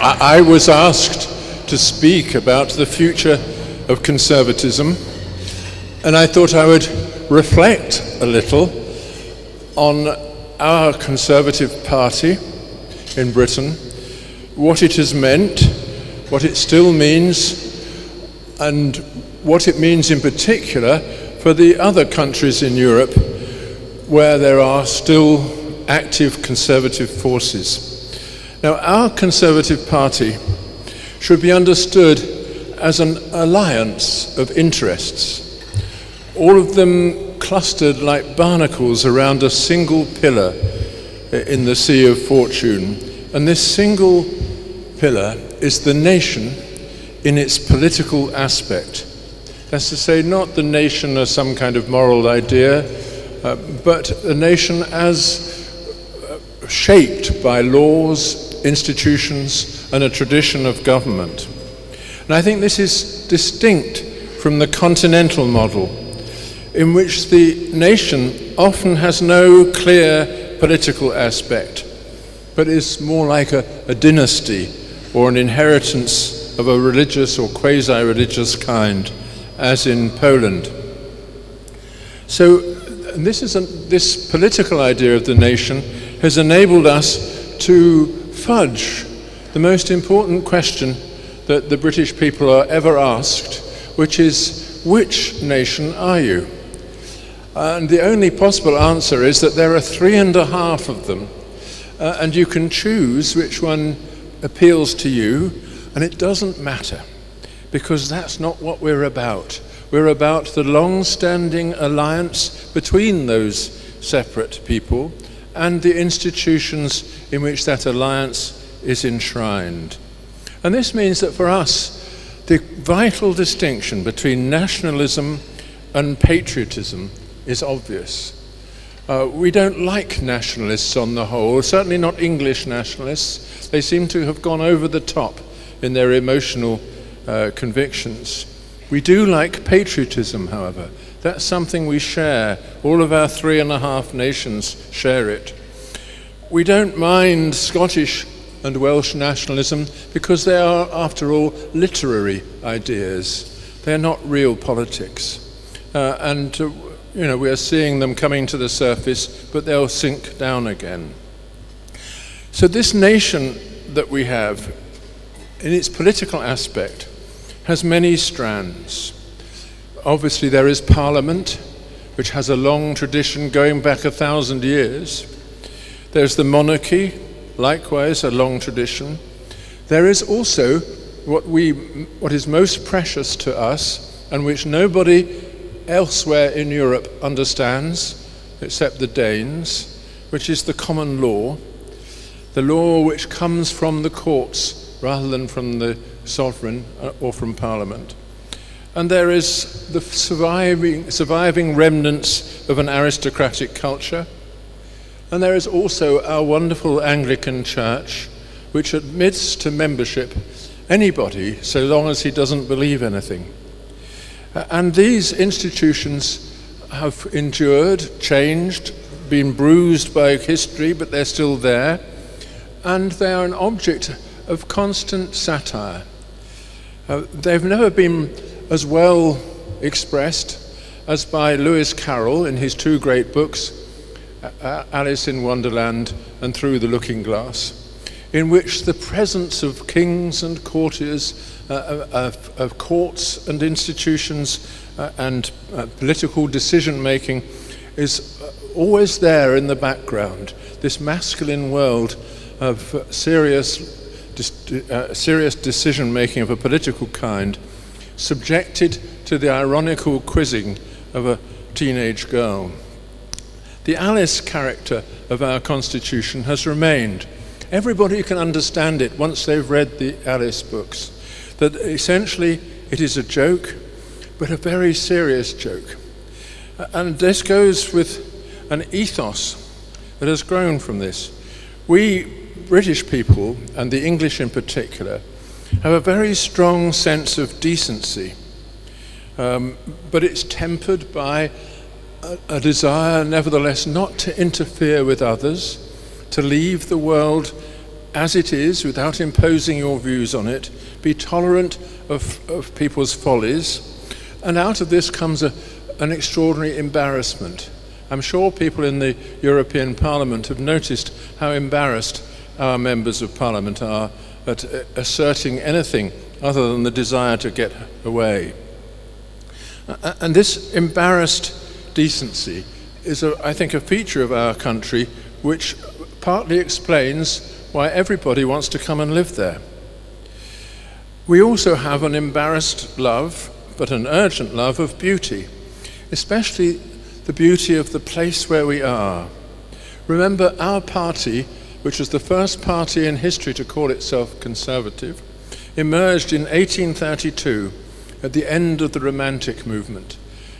I was asked to speak about the future of conservatism, and I thought I would reflect a little on our Conservative Party in Britain, what it has meant, what it still means, and what it means in particular for the other countries in Europe where there are still active conservative forces. Now, our Conservative Party should be understood as an alliance of interests, all of them clustered like barnacles around a single pillar in the sea of fortune. And this single pillar is the nation in its political aspect. That's to say, not the nation as some kind of moral idea, but a nation as shaped by laws, institutions, and a tradition of government. And I think this is distinct from the continental model, in which the nation often has no clear political aspect, but is more like a dynasty or an inheritance of a religious or quasi-religious kind, as in Poland. So this political idea of the nation has enabled us to fudge the most important question that the British people are ever asked, which is, which nation are you? And the only possible answer is that there are 3.5 of them, and you can choose which one appeals to you, and it doesn't matter, because that's not what we're about. We're about the long-standing alliance between those separate people and the institutions in which that alliance is enshrined. And this means that for us, the vital distinction between nationalism and patriotism is obvious. We don't like nationalists on the whole, certainly not English nationalists. They seem to have gone over the top in their emotional convictions. We do like patriotism, however. That's something we share. All of our 3.5 nations share it. We don't mind Scottish and Welsh nationalism because they are, after all, literary ideas. They're not real politics. We are seeing them coming to the surface, but they'll sink down again. So this nation that we have, in its political aspect, has many strands. Obviously, there is Parliament, which has a long tradition going back 1,000 years. There's the monarchy, likewise a long tradition. There is also what is most precious to us, and which nobody elsewhere in Europe understands, except the Danes, which is the common law, the law which comes from the courts rather than from the sovereign or from Parliament. And there is the surviving remnants of an aristocratic culture. And there is also our wonderful Anglican Church, which admits to membership anybody so long as he doesn't believe anything. And these institutions have endured, changed, been bruised by history, but they're still there. And they are an object of constant satire. They've never been as well expressed as by Lewis Carroll in his 2 great books, Alice in Wonderland and Through the Looking Glass, in which the presence of kings and courtiers, of courts and institutions and political decision-making is always there in the background, this masculine world of serious decision-making of a political kind, subjected to the ironical quizzing of a teenage girl. The Alice character of our Constitution has remained. Everybody can understand it once they've read the Alice books, that essentially it is a joke, but a very serious joke. And this goes with an ethos that has grown from this. We British people, and the English in particular, have a very strong sense of decency, but it's tempered by a desire, nevertheless, not to interfere with others, to leave the world as it is, without imposing your views on it, be tolerant of people's follies, and out of this comes an extraordinary embarrassment. I'm sure people in the European Parliament have noticed how embarrassed our members of Parliament are at asserting anything other than the desire to get away. And this embarrassed decency is, I think, a feature of our country which partly explains why everybody wants to come and live there. We also have an embarrassed love, but an urgent love of beauty, especially the beauty of the place where we are. Remember, our party, which was the first party in history to call itself conservative, emerged in 1832 at the end of the Romantic movement.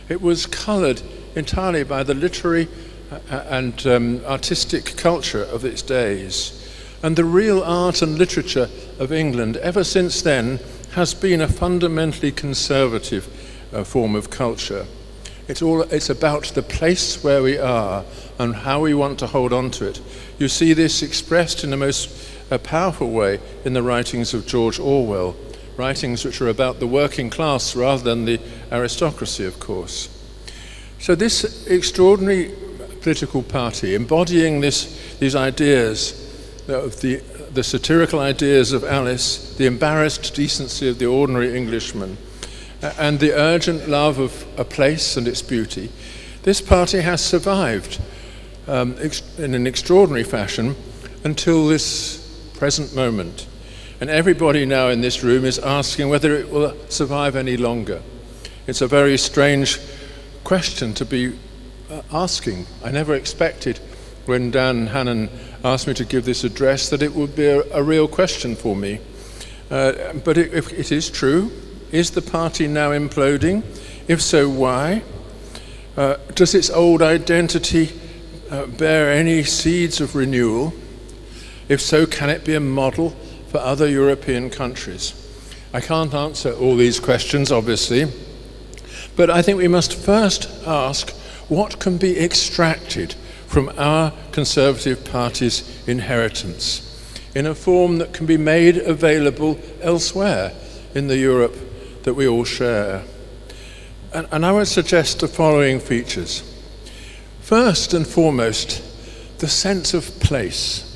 It was coloured entirely by the literary and artistic culture of its days. And the real art and literature of England, ever since then, has been a fundamentally conservative form of culture. It's about the place where we are and how we want to hold on to it. You see this expressed in the most powerful way in the writings of George Orwell, writings which are about the working class rather than the aristocracy, of course. So this extraordinary political party, embodying these ideas of the satirical ideas of Alice, the embarrassed decency of the ordinary Englishman, and the urgent love of a place and its beauty, this party has survived in an extraordinary fashion until this present moment. And everybody now in this room is asking whether it will survive any longer. It's a very strange question to be asking. I never expected, when Dan Hannan asked me to give this address, that it would be a real question for me. But if it is true, is the party now imploding? If so, why? Does its old identity bear any seeds of renewal? If so, can it be a model for other European countries? I can't answer all these questions, obviously, but I think we must first ask what can be extracted from our Conservative Party's inheritance in a form that can be made available elsewhere in the Europe that we all share. And I would suggest the following features. First and foremost, the sense of place.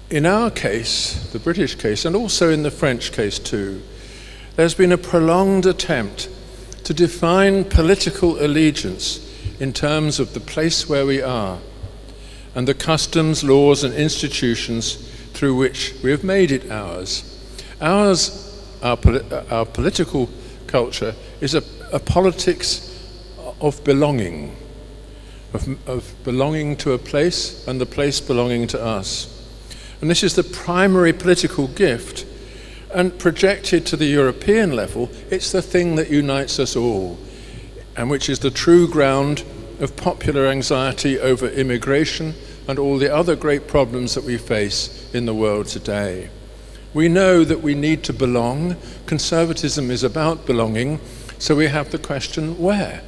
In our case, the British case, and also in the French case too, there's been a prolonged attempt to define political allegiance in terms of the place where we are and the customs, laws and institutions through which we have made it ours. Our political culture is a politics of belonging, of belonging to a place and the place belonging to us. And this is the primary political gift, and projected to the European level, it's the thing that unites us all, and which is the true ground of popular anxiety over immigration and all the other great problems that we face in the world today. We know that we need to belong. Conservatism is about belonging, so we have the question where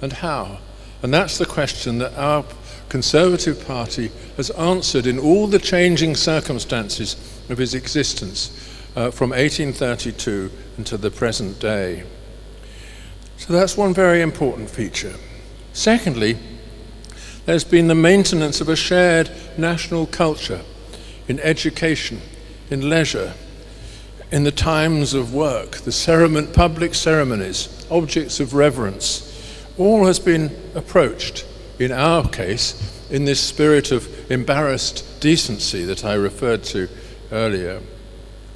and how. And that's the question that our Conservative Party has answered in all the changing circumstances of its existence from 1832 until the present day. So that's one very important feature. Secondly, there's been the maintenance of a shared national culture in education, in leisure, in the times of work, the public ceremonies, objects of reverence. All has been approached, in our case, in this spirit of embarrassed decency that I referred to earlier.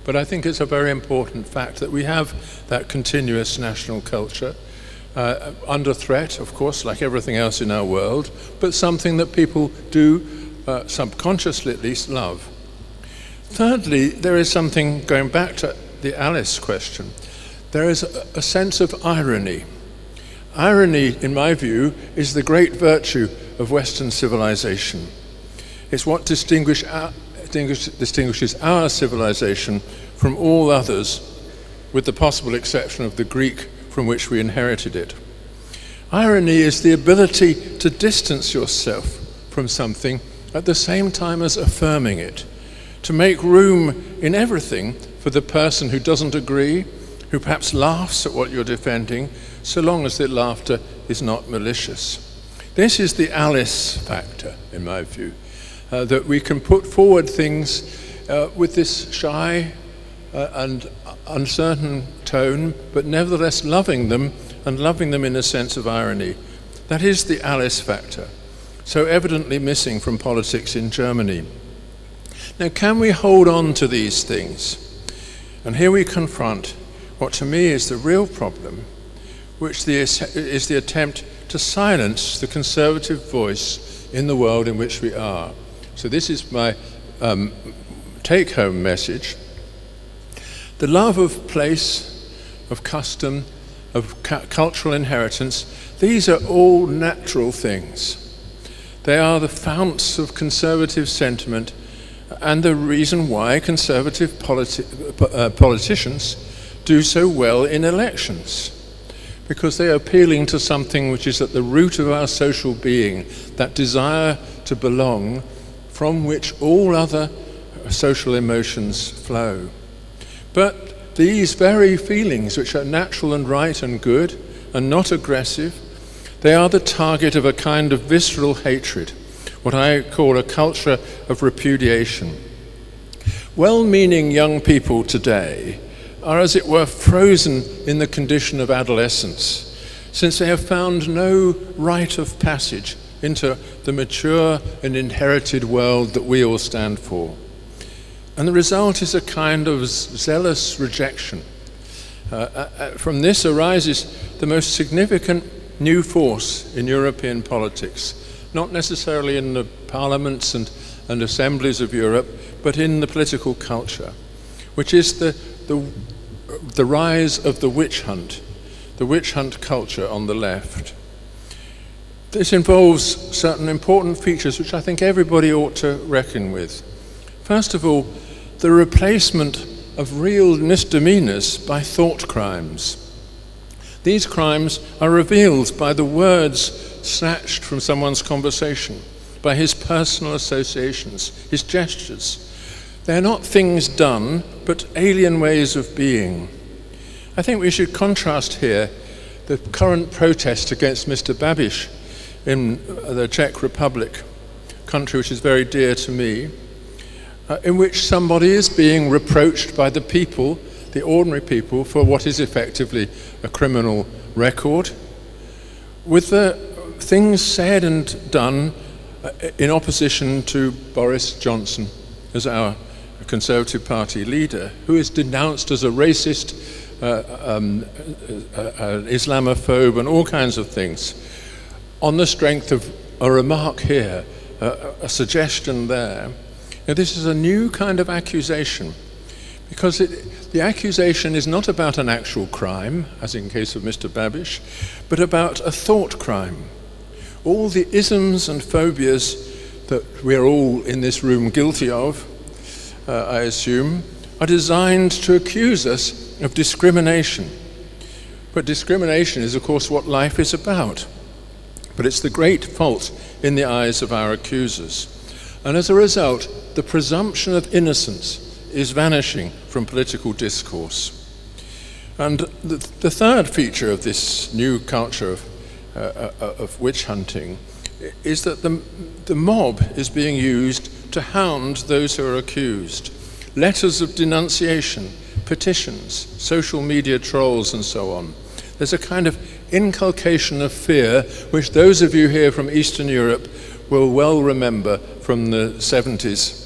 But I think it's a very important fact that we have that continuous national culture, under threat, of course, like everything else in our world, but something that people do, subconsciously at least, love. Thirdly, there is something, going back to the Alice question, there is a sense of irony. Irony, in my view, is the great virtue of Western civilization. It's what distinguishes our civilization from all others, with the possible exception of the Greek from which we inherited it. Irony is the ability to distance yourself from something at the same time as affirming it, to make room in everything for the person who doesn't agree, who perhaps laughs at what you're defending, so long as the laughter is not malicious. This is the Alice factor, in my view, that we can put forward things with this shy and uncertain tone, but nevertheless loving them, and loving them in a sense of irony. That is the Alice factor, so evidently missing from politics in Germany. Now, can we hold on to these things? And here we confront what to me is the real problem, which is the attempt to silence the conservative voice in the world in which we are. So this is my take-home message. The love of place, of custom, of cultural inheritance, these are all natural things. They are the founts of conservative sentiment and the reason why conservative politicians do so well in elections, because they are appealing to something which is at the root of our social being, that desire to belong from which all other social emotions flow. But these very feelings, which are natural and right and good and not aggressive, they are the target of a kind of visceral hatred, what I call a culture of repudiation. Well-meaning young people today are, as it were, frozen in the condition of adolescence, since they have found no rite of passage into the mature and inherited world that we all stand for. And the result is a kind of zealous rejection. From this arises the most significant new force in European politics, not necessarily in the parliaments and assemblies of Europe, but in the political culture, which is the rise of the witch hunt culture on the left. This involves certain important features which I think everybody ought to reckon with. First of all, the replacement of real misdemeanors by thought crimes. These crimes are revealed by the words snatched from someone's conversation, by his personal associations, his gestures. They're not things done, but alien ways of being. I think we should contrast here the current protest against Mr. Babiš in the Czech Republic, a country which is very dear to me, in which somebody is being reproached by the people, the ordinary people, for what is effectively a criminal record, with the things said and done in opposition to Boris Johnson as our Conservative Party leader, who is denounced as a racist, Islamophobe and all kinds of things, on the strength of a remark here, a suggestion there. Now, this is a new kind of accusation, because the accusation is not about an actual crime, as in case of Mr. Babiš, but about a thought crime. All the isms and phobias that we're all in this room guilty of, I assume, are designed to accuse us of discrimination. But discrimination is, of course, what life is about. But it's the great fault in the eyes of our accusers. And as a result, the presumption of innocence is vanishing from political discourse. And the third feature of this new culture of witch hunting is that the mob is being used to hound those who are accused. Letters of denunciation, petitions, social media trolls, and so on. There's a kind of inculcation of fear, which those of you here from Eastern Europe will well remember from the 70s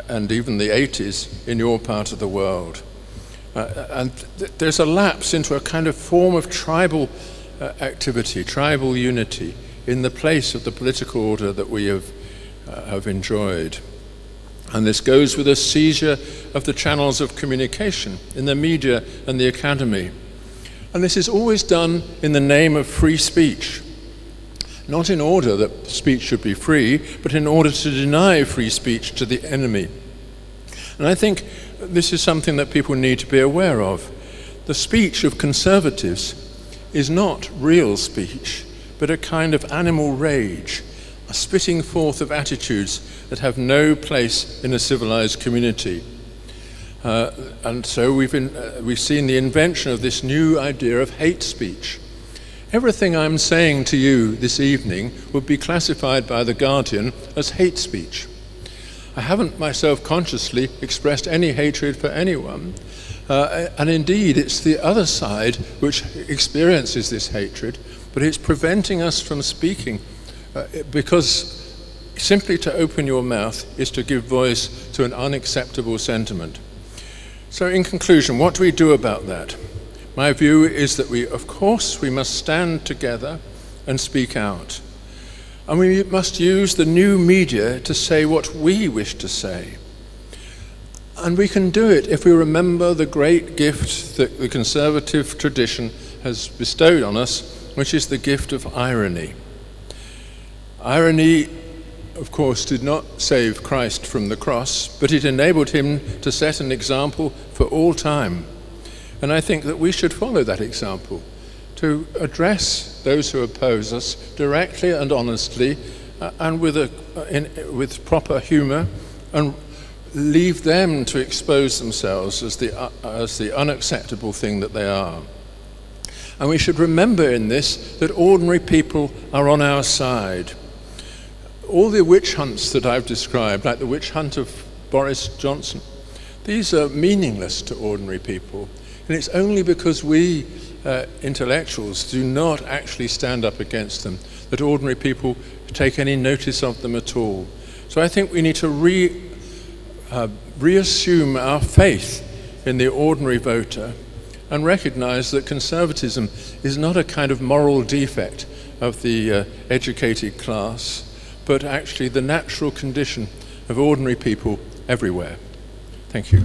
and even the 80s in your part of the world. And there's a lapse into a kind of form of tribal activity, tribal unity, in the place of the political order that we have enjoyed. And this goes with a seizure of the channels of communication in the media and the academy. And this is always done in the name of free speech. Not in order that speech should be free, but in order to deny free speech to the enemy. And I think this is something that people need to be aware of. The speech of conservatives is not real speech, but a kind of animal rage, a spitting forth of attitudes that have no place in a civilized community. And so we've seen the invention of this new idea of hate speech. Everything I'm saying to you this evening would be classified by The Guardian as hate speech. I haven't myself consciously expressed any hatred for anyone, and indeed it's the other side which experiences this hatred, but it's preventing us from speaking, because simply to open your mouth is to give voice to an unacceptable sentiment. So in conclusion, what do we do about that? My view is that of course we must stand together and speak out. And we must use the new media to say what we wish to say. And we can do it if we remember the great gift that the conservative tradition has bestowed on us, which is the gift of irony. Irony, of course, did not save Christ from the cross, but it enabled him to set an example for all time. And I think that we should follow that example, to address those who oppose us directly and honestly, and with proper humour, and leave them to expose themselves as the unacceptable thing that they are. And we should remember in this that ordinary people are on our side. All the witch hunts that I've described, like the witch hunt of Boris Johnson, these are meaningless to ordinary people. And it's only because we intellectuals do not actually stand up against them that ordinary people take any notice of them at all. So I think we need to reassume our faith in the ordinary voter and recognize that conservatism is not a kind of moral defect of the educated class, but actually the natural condition of ordinary people everywhere. Thank you.